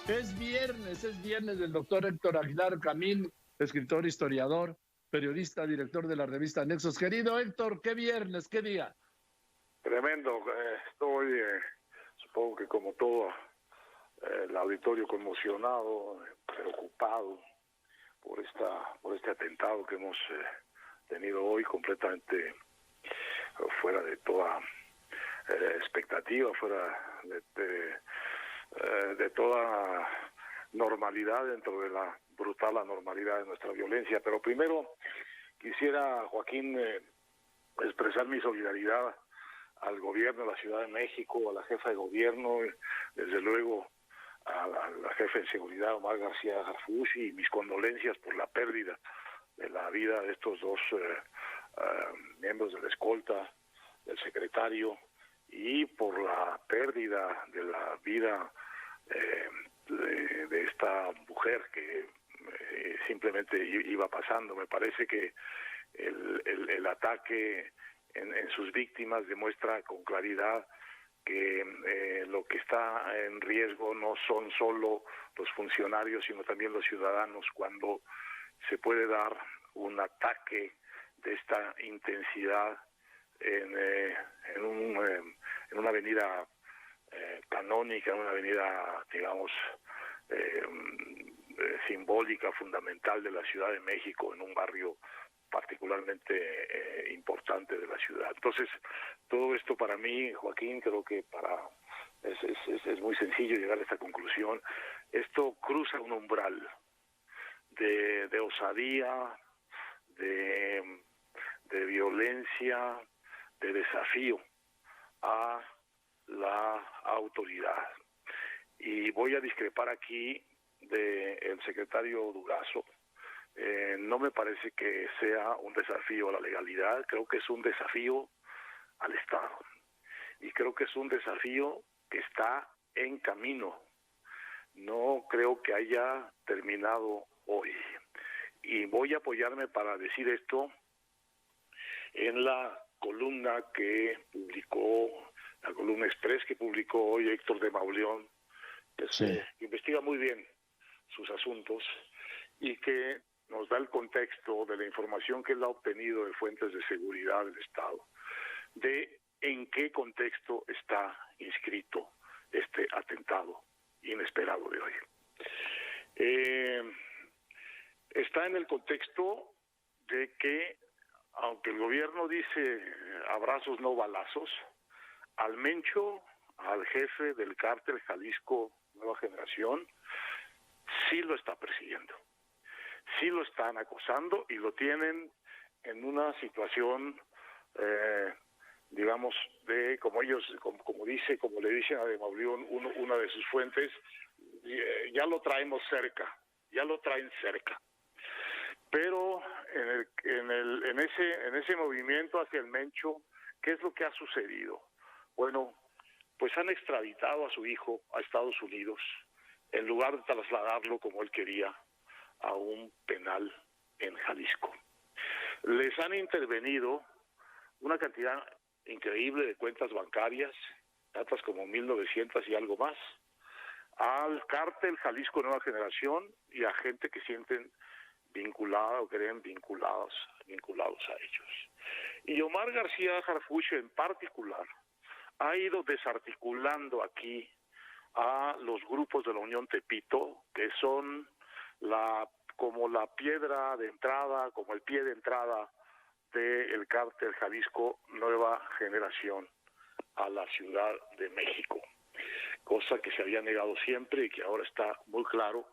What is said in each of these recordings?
Es viernes del doctor Héctor Aguilar Camín, escritor, historiador, periodista, director de la revista Nexos. Querido Héctor, ¿qué viernes, qué día? Tremendo, estoy, supongo que como todo el auditorio, conmocionado, preocupado por este atentado que hemos tenido hoy, completamente fuera de toda expectativa, fuera de toda normalidad, dentro de la brutal anormalidad de nuestra violencia. Pero primero quisiera, Joaquín, expresar mi solidaridad al gobierno de la Ciudad de México, a la jefa de gobierno, desde luego a la jefa de seguridad, Omar García Harfuch, y mis condolencias por la pérdida de la vida de estos dos miembros de la escolta, del secretario, y por la pérdida de la vida de esta mujer que simplemente iba pasando. Me parece que el ataque en sus víctimas demuestra con claridad que lo que está en riesgo no son solo los funcionarios, sino también los ciudadanos, cuando se puede dar un ataque de esta intensidad en una avenida canónica, en una avenida, digamos, simbólica, fundamental de la Ciudad de México, en un barrio particularmente importante de la ciudad. Entonces, todo esto para mí, Joaquín, creo que es muy sencillo llegar a esta conclusión. Esto cruza un umbral de osadía, de violencia, de desafío a la autoridad. Y voy a discrepar aquí del secretario Durazo. No me parece que sea un desafío a la legalidad, creo que es un desafío al Estado. Y creo que es un desafío que está en camino. No creo que haya terminado hoy. Y voy a apoyarme para decir esto en la columna que publicó, la columna express que publicó hoy Héctor de Mauleón, que investiga muy bien sus asuntos y que nos da el contexto de la información que él ha obtenido de fuentes de seguridad del Estado, de en qué contexto está inscrito este atentado inesperado de hoy. Está en el contexto de que, aunque el gobierno dice abrazos no balazos, al Mencho, al jefe del cártel Jalisco Nueva Generación, sí lo está persiguiendo, sí lo están acosando y lo tienen en una situación, digamos, de como ellos, como le dicen a de Mauleón, una de sus fuentes, ya lo traemos cerca, ya lo traen cerca. Pero en ese movimiento hacia el Mencho, ¿qué es lo que ha sucedido? Bueno, pues han extraditado a su hijo a Estados Unidos, en lugar de trasladarlo como él quería a un penal en Jalisco. Les han intervenido una cantidad increíble de cuentas bancarias, datas como 1,900 y algo más, al cártel Jalisco Nueva Generación y a gente que sienten vinculada o creen vinculados a ellos. Y Omar García Harfuch en particular ha ido desarticulando aquí a los grupos de la Unión Tepito, que son como la piedra de entrada, como el pie de entrada del cártel Jalisco Nueva Generación a la Ciudad de México, cosa que se había negado siempre y que ahora está muy claro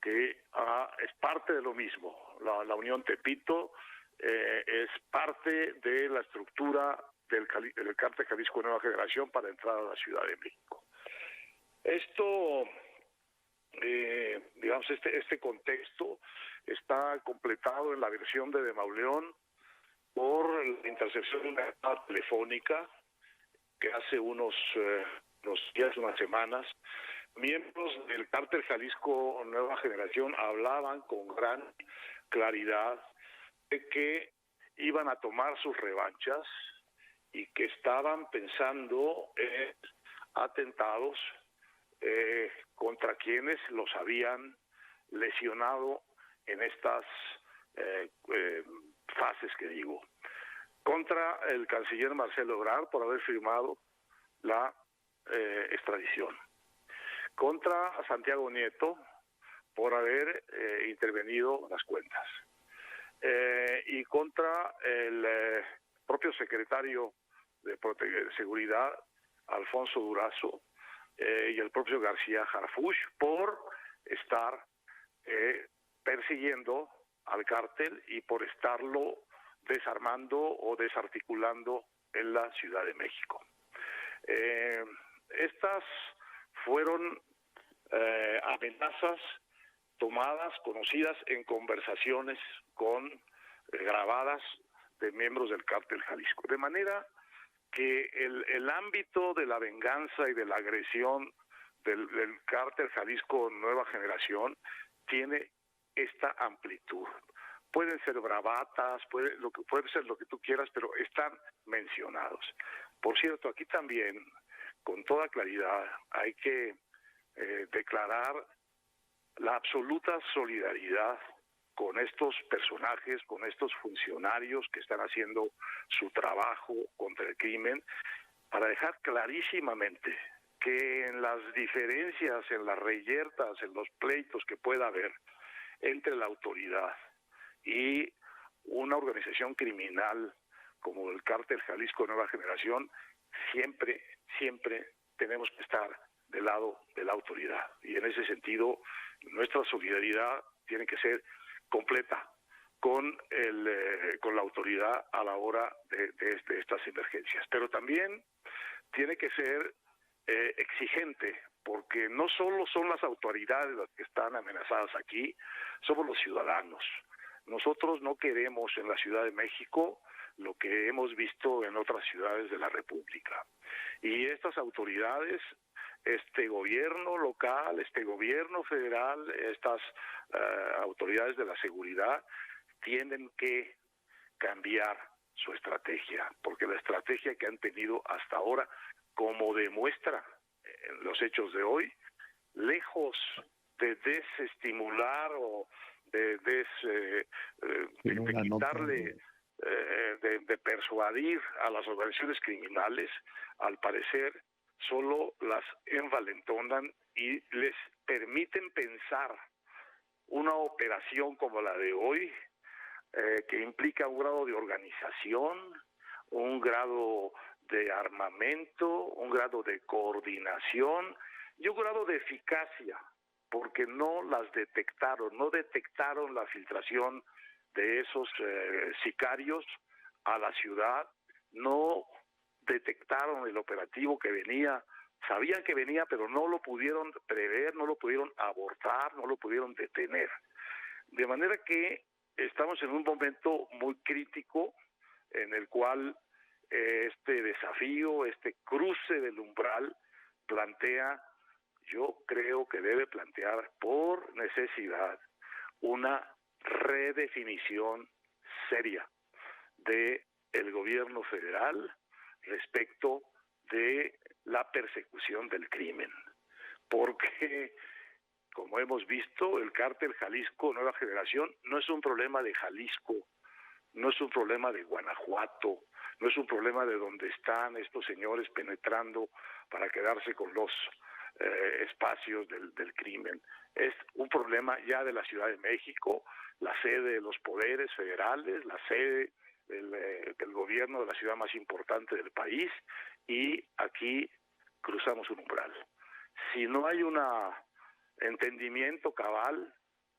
que es parte de lo mismo. La Unión Tepito es parte de la estructura del cártel Jalisco Nueva Generación para entrar a la Ciudad de México. Esto, digamos, este contexto está completado en la versión de Mauleón por la intercepción de una llamada telefónica que hace unos días, unas semanas, miembros del cártel Jalisco Nueva Generación hablaban con gran claridad de que iban a tomar sus revanchas y que estaban pensando en atentados contra quienes los habían lesionado en estas fases que digo. Contra el canciller Marcelo Ebrard por haber firmado la extradición. Contra Santiago Nieto por haber intervenido las cuentas. Y contra el propio secretario de Seguridad, Alfonso Durazo, y el propio García Harfuch por estar persiguiendo al cártel y por estarlo desarmando o desarticulando en la Ciudad de México. Estas fueron amenazas tomadas, conocidas en conversaciones grabadas de miembros del cártel Jalisco. De manera que el ámbito de la venganza y de la agresión del cártel Jalisco Nueva Generación tiene esta amplitud. Pueden ser bravatas, puede ser lo que tú quieras, pero están mencionados. Por cierto, aquí también, con toda claridad, hay que declarar la absoluta solidaridad con estos personajes, con estos funcionarios que están haciendo su trabajo contra el crimen, para dejar clarísimamente que en las diferencias, en las reyertas, en los pleitos que pueda haber entre la autoridad y una organización criminal como el cártel Jalisco Nueva Generación, siempre tenemos que estar del lado de la autoridad. Y en ese sentido, nuestra solidaridad tiene que ser completa con la autoridad a la hora de estas emergencias. Pero también tiene que ser exigente, porque no solo son las autoridades las que están amenazadas aquí, somos los ciudadanos. Nosotros no queremos en la Ciudad de México lo que hemos visto en otras ciudades de la República. Y estas autoridades, este gobierno local, este gobierno federal, estas autoridades de la seguridad, tienen que cambiar su estrategia, porque la estrategia que han tenido hasta ahora, como demuestra en los hechos de hoy, lejos de desestimular o de quitarle, de persuadir a las organizaciones criminales, al parecer solo las envalentonan y les permiten pensar una operación como la de hoy, que implica un grado de organización, un grado de armamento, un grado de coordinación y un grado de eficacia, porque no detectaron la filtración de esos sicarios a la ciudad, no detectaron el operativo que venía, sabían que venía, pero no lo pudieron prever, no lo pudieron abordar, no lo pudieron detener. De manera que estamos en un momento muy crítico en el cual este desafío, este cruce del umbral plantea, yo creo que debe plantear por necesidad una redefinición seria de el gobierno federal respecto de la persecución del crimen, porque como hemos visto, el cártel Jalisco Nueva Generación no es un problema de Jalisco, no es un problema de Guanajuato, no es un problema de donde están estos señores penetrando para quedarse con los espacios del crimen. Es un problema ya de la Ciudad de México, la sede de los poderes federales, la sede del gobierno de la ciudad más importante del país, y aquí cruzamos un umbral. Si no hay un entendimiento cabal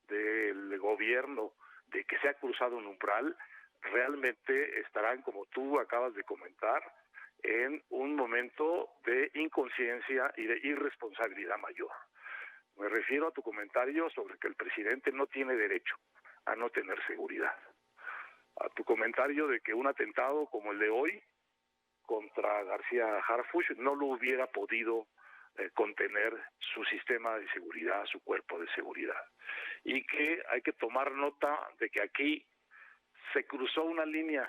del gobierno de que se ha cruzado un umbral, realmente estarán, como tú acabas de comentar, en un momento de inconsciencia y de irresponsabilidad mayor. Me refiero a tu comentario sobre que el presidente no tiene derecho a no tener seguridad. A tu comentario de que un atentado como el de hoy contra García Harfuch no lo hubiera podido contener su sistema de seguridad, su cuerpo de seguridad. Y que hay que tomar nota de que aquí se cruzó una línea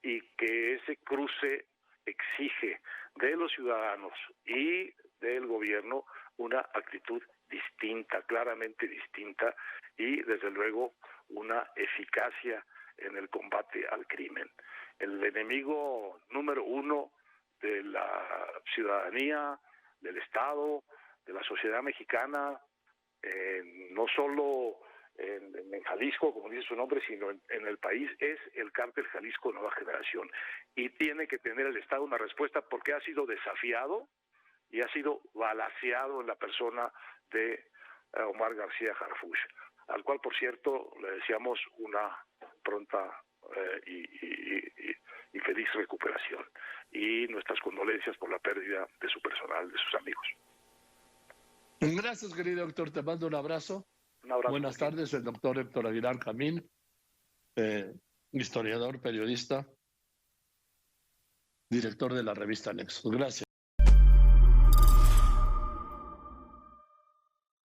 y que ese cruce exige de los ciudadanos y del gobierno una actitud distinta, claramente distinta, y desde luego una eficacia en el combate al crimen. El enemigo número uno de la ciudadanía, del Estado, de la sociedad mexicana, no solo en Jalisco, como dice su nombre, sino en el país, es el cártel Jalisco Nueva Generación. Y tiene que tener el Estado una respuesta porque ha sido desafiado y ha sido balaceado en la persona de Omar García Harfuch, al cual, por cierto, le deseamos una pronta y feliz recuperación. Y nuestras condolencias por la pérdida de su personal, de sus amigos. Gracias, querido Héctor. Te mando un abrazo. Buenas tardes, el doctor Héctor Aguilar Camín, historiador, periodista, director de la revista Nexos. Gracias.